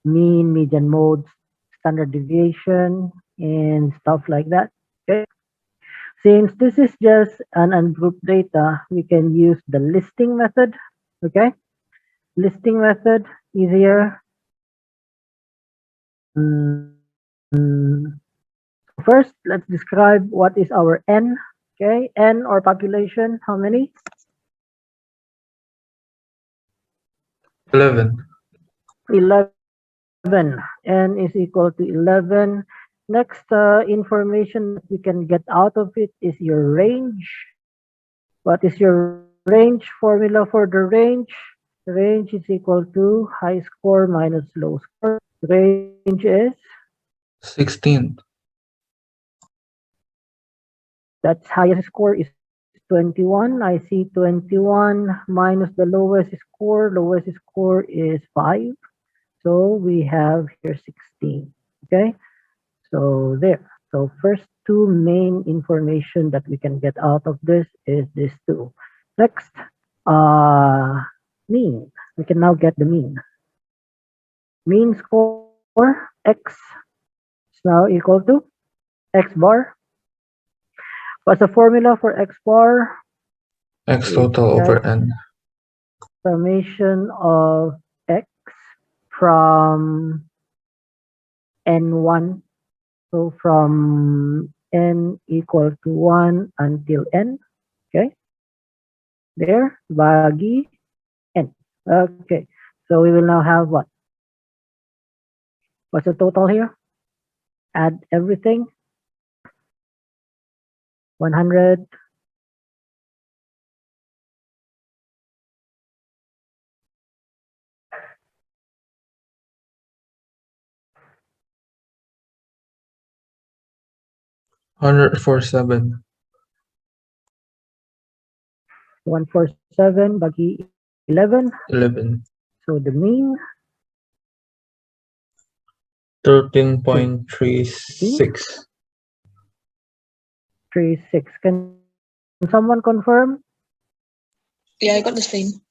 mean, median, mode, standard deviation, and stuff like that. Okay. Since this is just an ungrouped data, we can use the listing method. Okay. Listing method, easier. First, let's describe what is our N. Okay. N or population, how many? 11. 11. N is equal to 11. Next information that we can get out of it is your range. What is your range? Formula for the range? Range is equal to high score minus low score. Range is? 16. That's highest score is 21. I see 21 minus the lowest score. Lowest score is 5. So we have here 16. Okay. So there. So first two main information that we can get out of this is these two. Next, mean. We can now get the mean. Mean score x is now equal to x bar. What's the formula for x bar? X total over N. Summation of x from n1. So from n equal to 1 until n. Okay. There, bagi n. Okay. So we will now have what? What's the total here? Add everything. 100. 147. 147 bagi 11. 11. So the mean 13.36. 36. Can someone confirm? Yeah, I got the same.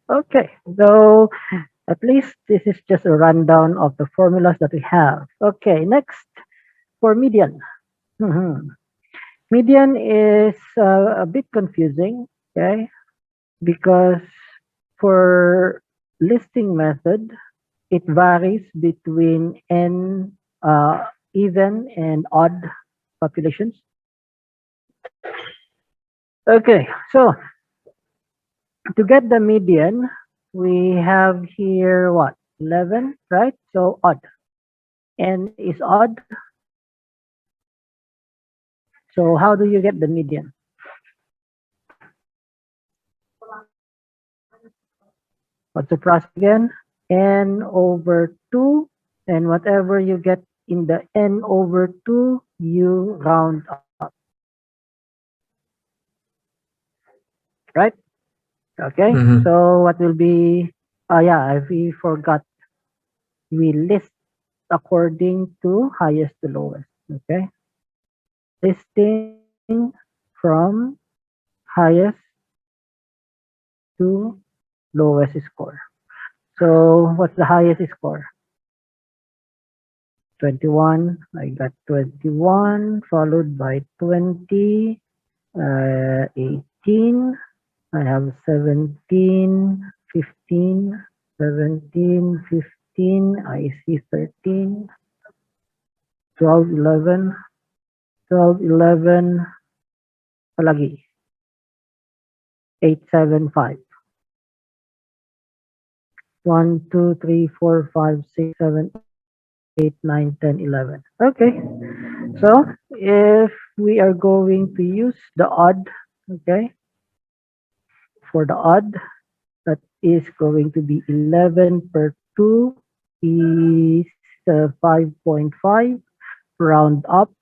Okay, so at least this is just a rundown of the formulas that we have. Okay, next for median. Median is a bit confusing, okay, because for listing method, it varies between n even and odd populations. Okay, so to get the median, we have here what? 11, right? So odd. N is odd. So how do you get the median? What's the process again? N over 2, and whatever you get in the n over 2, you round up. Right? Okay, so what will be, yeah, we forgot. We list according to highest to lowest. Okay, listing from highest to lowest score. So what's the highest score? 21. I got 21 followed by 20, 18. I have 17, 15, 17, 15. I see 13, 12, 11, 12, 11. Palagi. 8, 7, 5. 1, 2, 3, 4, 5, 6, 7, 8, 9, 10, 11. Okay. So if we are going to use the odd, okay, for the odd, that is going to be 11 per 2 is 5.5. Round up,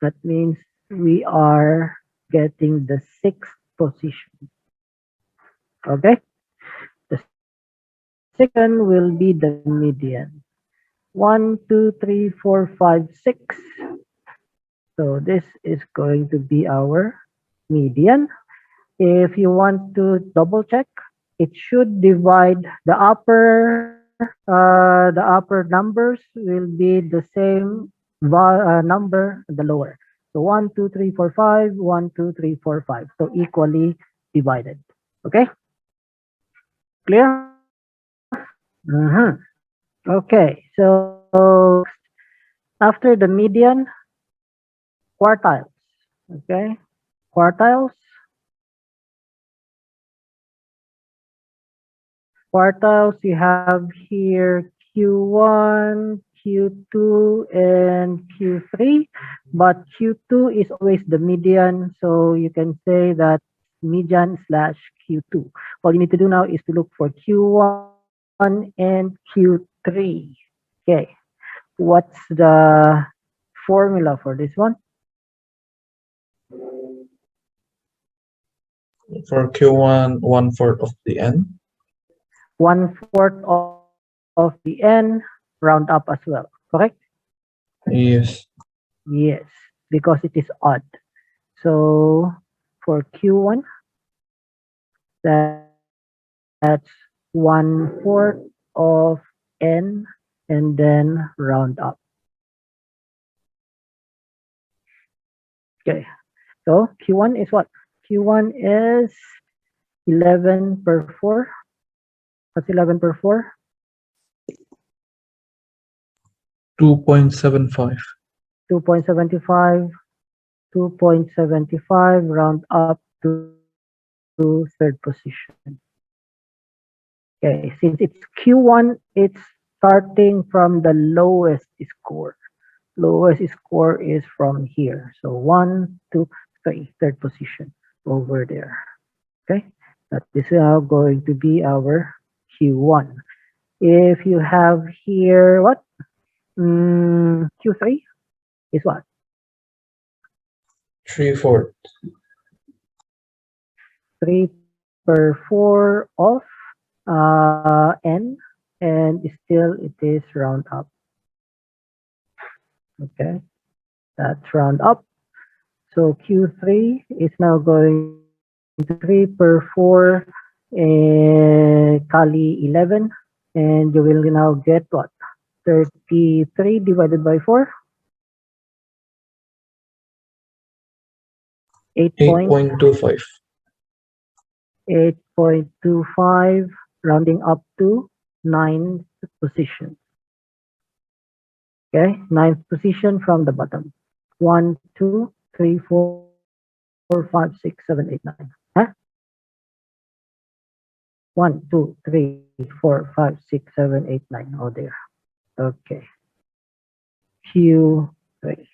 that means we are getting the 6th position. Okay. The second will be the median. 1, 2, 3, 4, 5, 6. So this is going to be our median. If you want to double check, it should divide the upper numbers will be the same number the lower. So 1, 2, 3, 4, 5, 1, 2, 3, 4, 5. So equally divided. Okay? Clear? Okay, so after the median, quartiles. Okay, quartiles. Quartiles, you have here Q1, Q2, and Q3, but Q2 is always the median, so you can say that median slash Q2. All you need to do now is to look for Q1 and Q3. Okay, what's the formula for this one? For Q1, 1/4 of the n. 1/4 of the n, round up as well, correct? Yes. Yes, because it is odd. So for Q1, that's 1/4 of n and then round up. Okay, so Q1 is what? Q1 is 11 per 4. What's 11 per 4? 2.75. 2.75. 2.75 round up to third position. Okay, since it's Q1, it's starting from the lowest score. Lowest score is from here. So 1, 2, 3, third position over there. Okay, that is now going to be our Q1. If you have here what? Q3 is what? 3/4. 3 per 4 of n, and still it is round up. Okay, that's round up. So Q3 is now going to 3 per 4 kali 11, and you will now get what? 33 divided by 4? 8.25. 8.25, rounding up to 9th position. Okay, 9th position from the bottom. 1, 2, 3, 4, 5, 6, 7, 8, 9. Huh? 1, 2, 3, 4, 5, 6, 7, 8, 9. Oh, there. Okay. Q3.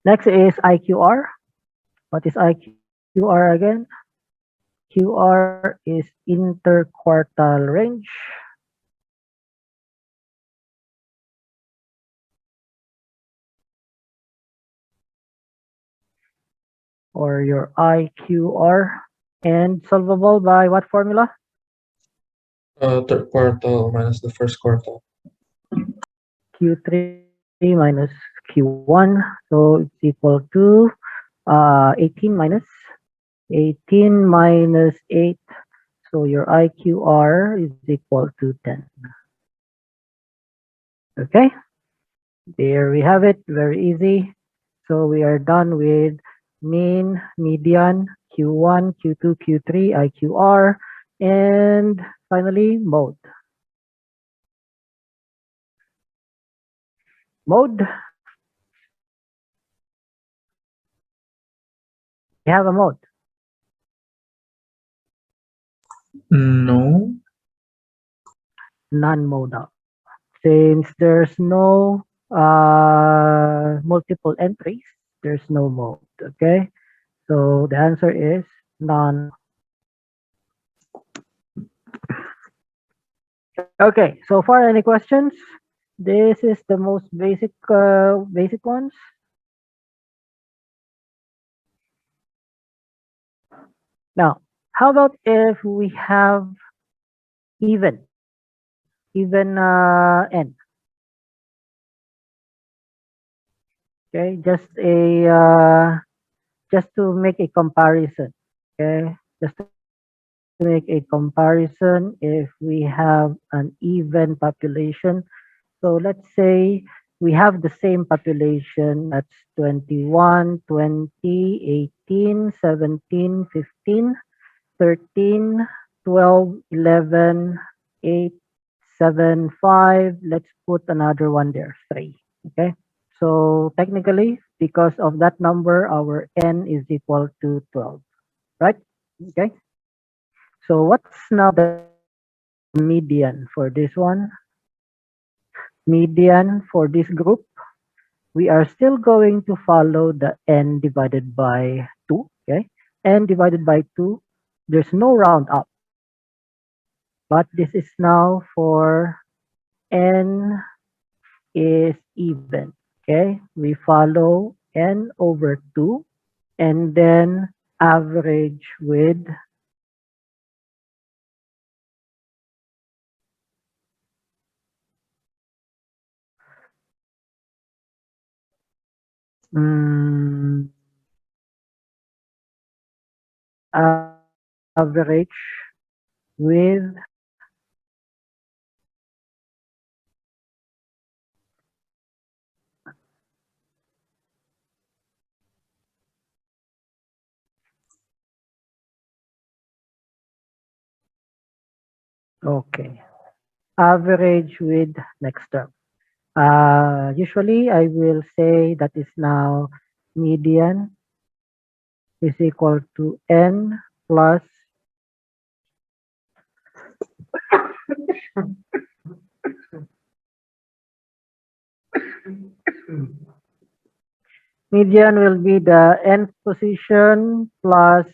Next is IQR. What is IQR again? QR is interquartile range. Or your IQR, and solvable by what formula? Third quartile minus the first quartile. Q3 minus Q1, so it's equal to 18 minus 8. So your IQR is equal to 10. Okay, there we have it, very easy. So we are done with mean, median, Q1, Q2, Q3, IQR, and finally mode. Mode. We have a mode. No. Non-modal. Since there's no multiple entries, there's no mode. Okay, so the answer is non. Okay, so far any questions? This is the most basic ones. Now, how about if we have even n? Okay, just a just to make a comparison, okay? Just to make a comparison, if we have an even population, so let's say we have the same population, that's 21, 20, 18, 17, 15, 13, 12, 11, 8, 7, 5. Let's put another one there, 3. Okay. So technically, because of that number, our n is equal to 12, right? Okay. So what's now the median for this one? Median for this group, we are still going to follow the n divided by 2. Okay. N divided by 2, there's no round up, but this is now for n is even. Okay. We follow n over 2 and then average with mm, average with okay, average with next term. Usually I will say that is now median is equal to n plus median will be the nth position plus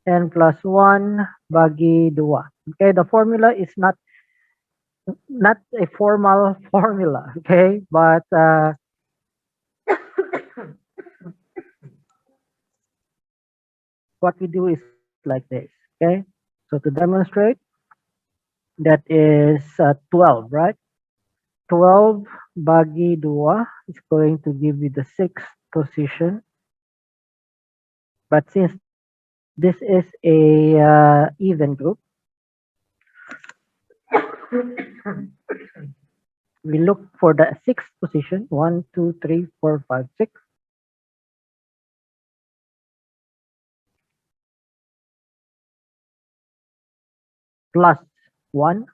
n plus 1 bagi 2. Okay, the formula is not a formal formula, okay, but what we do is like this, okay. So to demonstrate, that is 12, right? 12 bagi 2 is going to give you the sixth position. But since this is a even group, we look for the sixth position. 1, 2, 3, 4, 5, 6. Plus 1,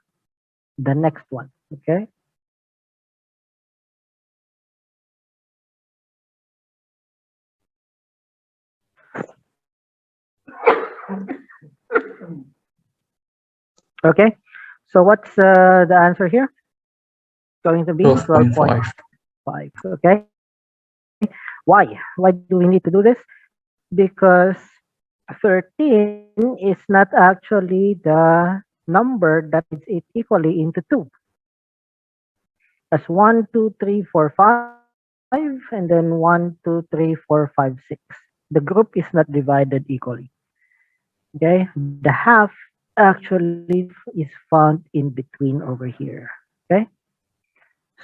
the next one, okay? Okay, so what's the answer here? Going to be 12.5. 12.5, okay? Why? Why do we need to do this? Because 13 is not actually the number that is it equally into 2. That's 1, 2, 3, 4, 5, and then 1, 2, 3, 4, 5, 6. The group is not divided equally. Okay, the half actually is found in between over here. Okay,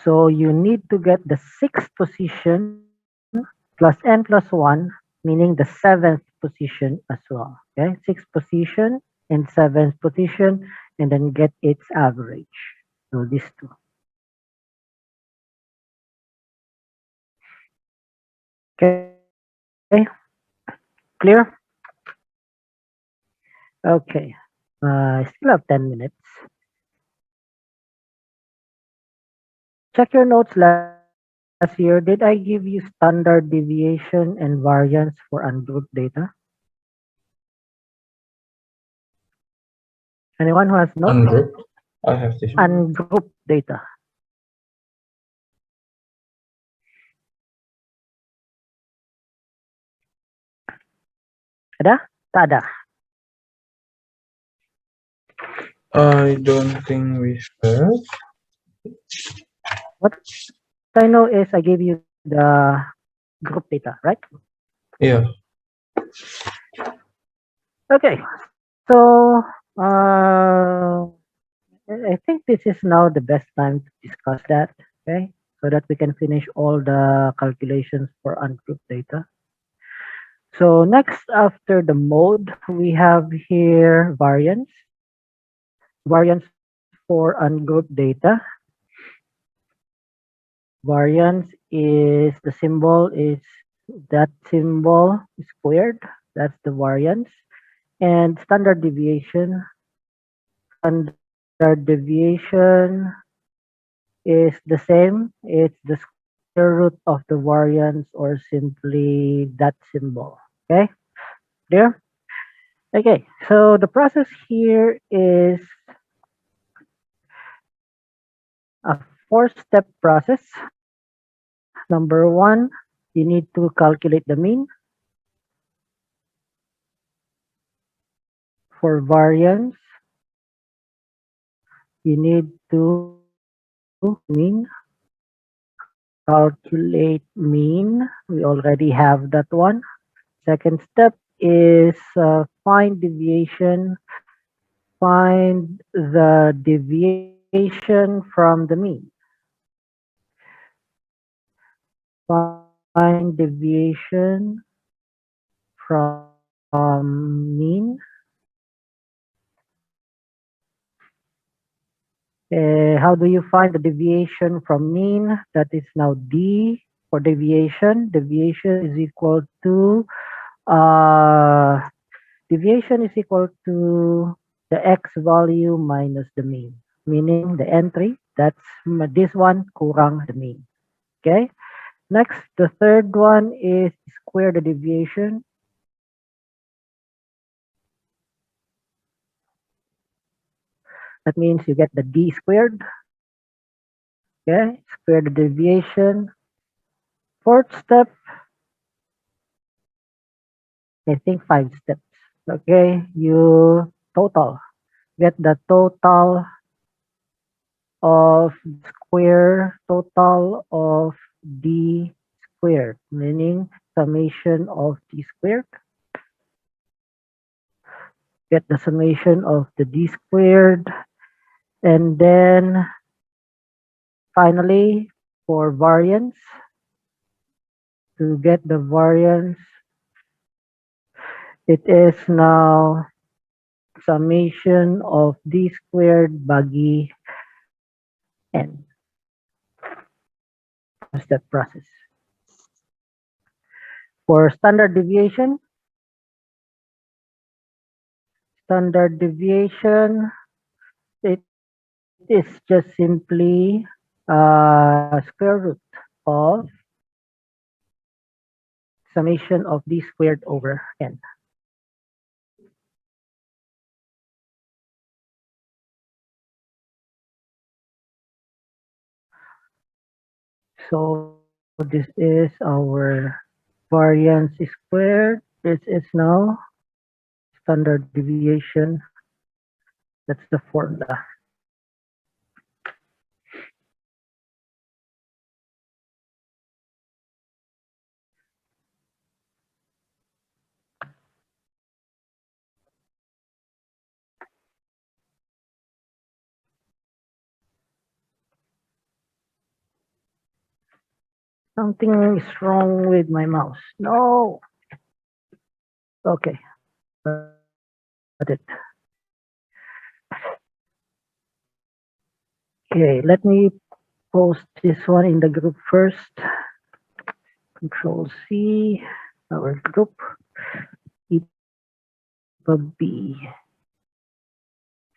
so you need to get the sixth position plus n plus 1, meaning the seventh position as well. Okay, sixth position and seventh position, and then get its average. So these two. Okay, clear? Okay, I still have 10 minutes. Check your notes last year. Did I give you standard deviation and variance for ungrouped data? Anyone who has notes? Ungrouped. I have this. Ungrouped data. Ada? Tak ada. I don't think we have. What I know is I gave you the group data, right? Yeah. Okay. So I think this is now the best time to discuss that, okay? So that we can finish all the calculations for ungrouped data. So next, after the mode, we have here variance. Variance for ungrouped data. Variance is the symbol is that symbol squared. That's the variance. And standard deviation. Standard deviation is the same. It's the square root of the variance or simply that symbol. Okay, clear? Okay, so the process here is a four-step process. Number one, you need to calculate the mean. For variance, you need to mean, calculate mean. We already have that one. Second step is find deviation. Find the deviation from the mean. Find deviation from mean. How do you find the deviation from mean? That is now D for deviation. Deviation is equal to the x value minus the mean, meaning the entry. That's this one kurang the mean. Okay. Next, the third one is square the deviation. That means you get the D squared. Okay, square the deviation. Fourth step, I think 5 steps. Okay, you get the total of total of D squared, meaning summation of D squared. Get the summation of the D squared. And then finally, for variance, to get the variance, it is now summation of D squared bagi N. Step process. For standard deviation, it is just simply square root of summation of D squared over N. So this is our variance squared. This is now standard deviation. That's the formula. Something is wrong with my mouse. No. Okay. Got it. Okay, let me post this one in the group first. Control C, our group, B.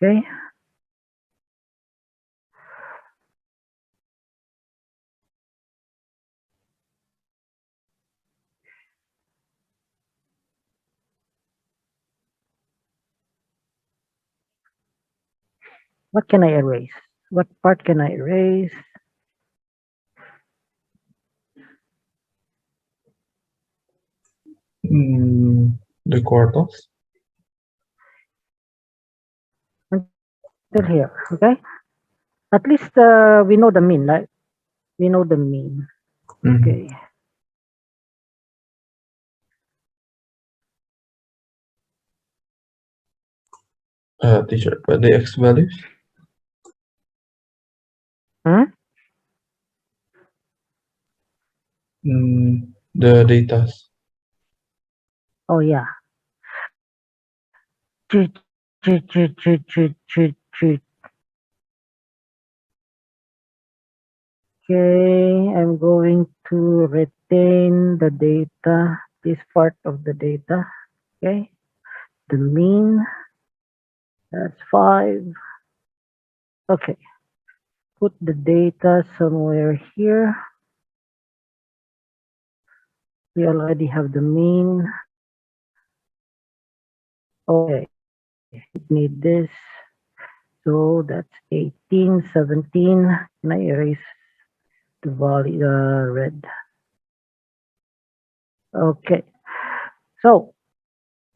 Okay. What can I erase? What part can I erase? The quartals. Until here, okay? At least we know the mean, right? We know the mean. Okay. Teacher, but the x values? Hmm? The data. Oh yeah. Choo, choo, choo, choo, choo, choo, choo. Okay, I'm going to retain the data, this part of the data. Okay, the mean, that's 5. Okay, put the data somewhere here. We already have the mean. Okay, we need this. So that's 18, 17. Can I erase the value, red? Okay, so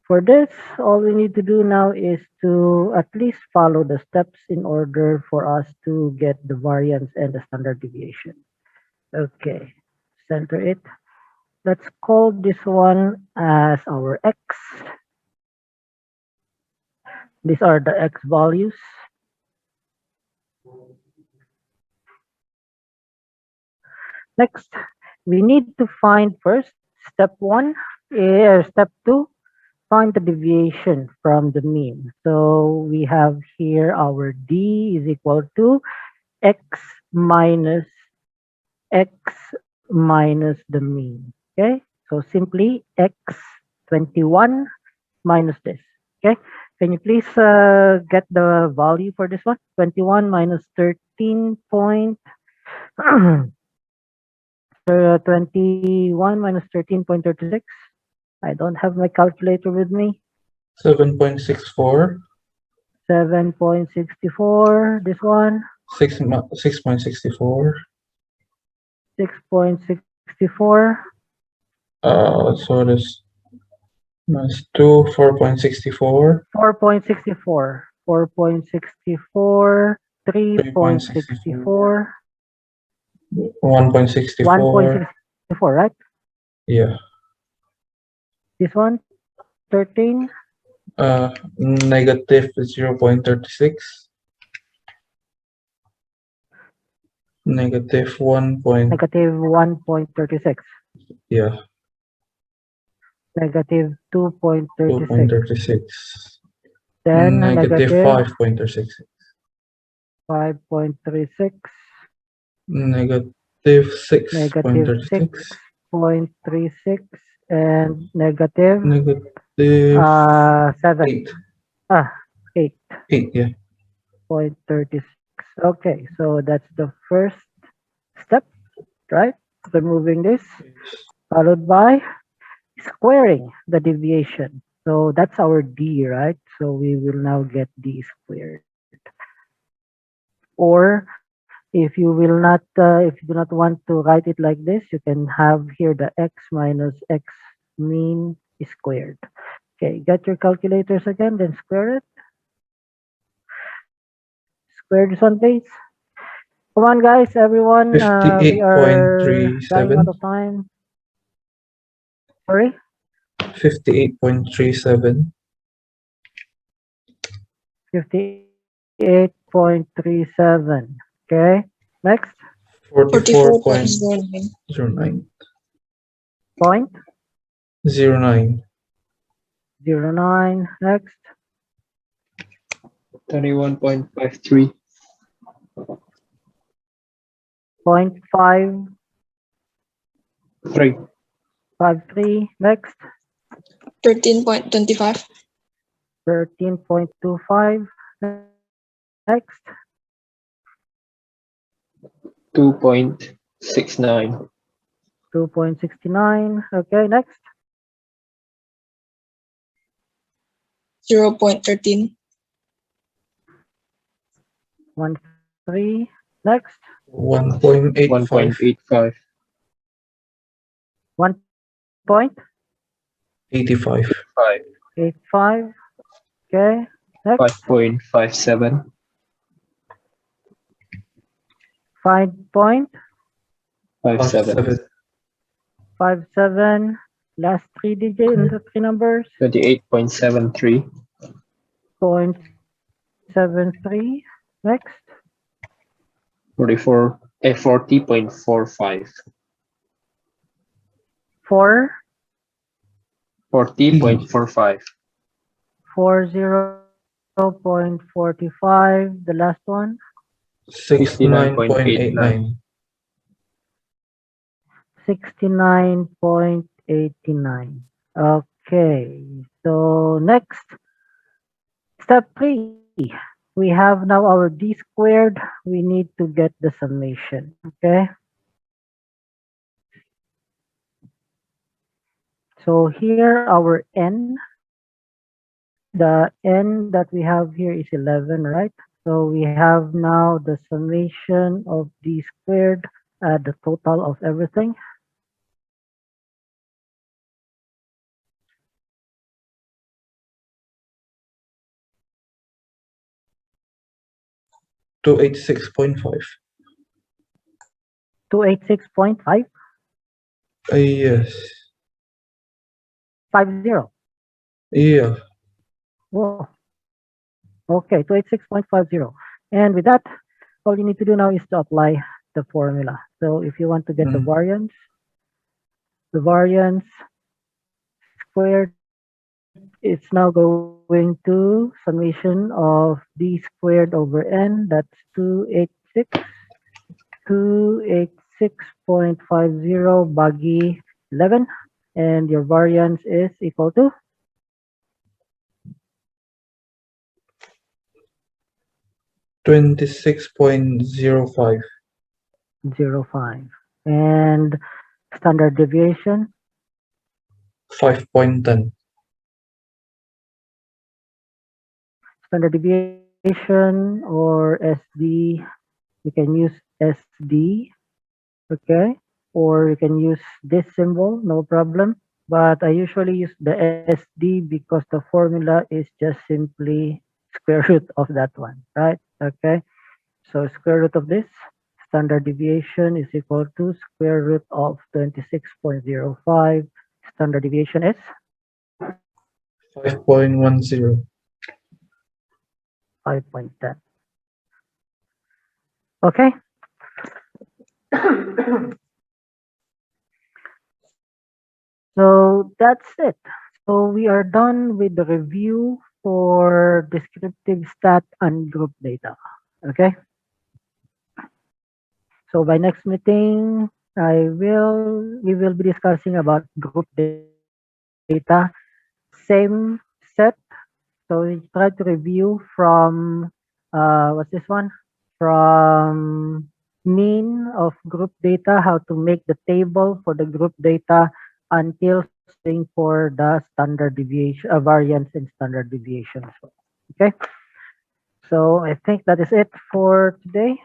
for this, all we need to do now is to at least follow the steps in order for us to get the variance and the standard deviation. Okay, center it. Let's call this one as our x. These are the x values. Next, we need to find first step 1, step 2, find the deviation from the mean. So we have here our d is equal to x minus the mean. Okay, so simply x 21 minus this. Okay, can you please get the value for this one? 21 minus 13 point 21 minus 13.36. I don't have my calculator with me. 7.64. 7.64. This one. 6.64. 6.64. So this minus 2, 4.64. 4.64. 4.64. 3.64. 1.64. 1.64, right? Yeah. This one, 13. Negative 0.36. Negative 1. Negative 1.36. Yeah. Negative 2.36. 2.36. Then Negative negative 5.36. 5.36. Negative Negative 6.36. 6.36. And negative Negative 7. 8. 8. 8, yeah. 0.36. Okay, so that's the first step, right? Removing this, followed by squaring the deviation. So that's our d, right? So we will now get d squared. Or if you will not, if you do not want to write it like this, you can have here the x minus x mean squared. Okay, get your calculators again, then square it. Square this one, please. Come on, guys, everyone. We are running out 58.37. of time. Sorry? 58.37. 58.37. Okay, next. 44.09. 44.09. Point 09. 09. Next. 21.53. Point 3. 553. Next. 13.25. 13.25. Next. 2.69. 2.69. Okay, next. 0.13. 13. Next. 1.85. 1.85. 85. 1.85. Okay, next. 5.57. 5.57. 57. Last 3 digits in the 3 numbers. 28.73. 0.73. Next. 40.45. 4. 40.45. 40.45. The last one, 69.89. 69.89. Okay, so next, step 3. We have now our d squared. We need to get the summation, okay? So here our n, the n that we have here is 11, right? So we have now the summation of d squared, the total of everything. To 86.5. 286.550. Yes. Yeah. Whoa. Okay, 286.50. And with that, all you need to do now is to apply the formula. So if you want to get the variance squared, it's now going to summation of d squared over n. That's 286.50 bagi 11. And your variance is equal to 26.05. 0.05. And standard deviation, 5.10. standard deviation or SD, you can use SD, okay? Or you can use this symbol, no problem. But I usually use the SD because the formula is just simply square root of that one, right? Okay, so square root of this, standard deviation is equal to square root of 26.05. Standard deviation is 5.10. 5.10. Okay. So that's it. So we are done with the review for descriptive stat and group data. Okay. So by next meeting, we will be discussing about group data, same set. So we try to review from what's this one? From mean of group data, how to make the table for the group data until staying for the standard deviation, variance and standard deviation as well. Okay. So I think that is it for today.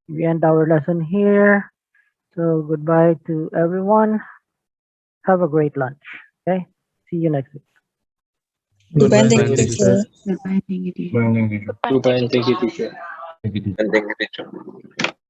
We end our lesson here. So goodbye to everyone. Have a great lunch. Okay. See you next week. Good Goodbye, night, thank you, teacher. teacher. Goodbye and thank you, teacher. And thank you, teacher.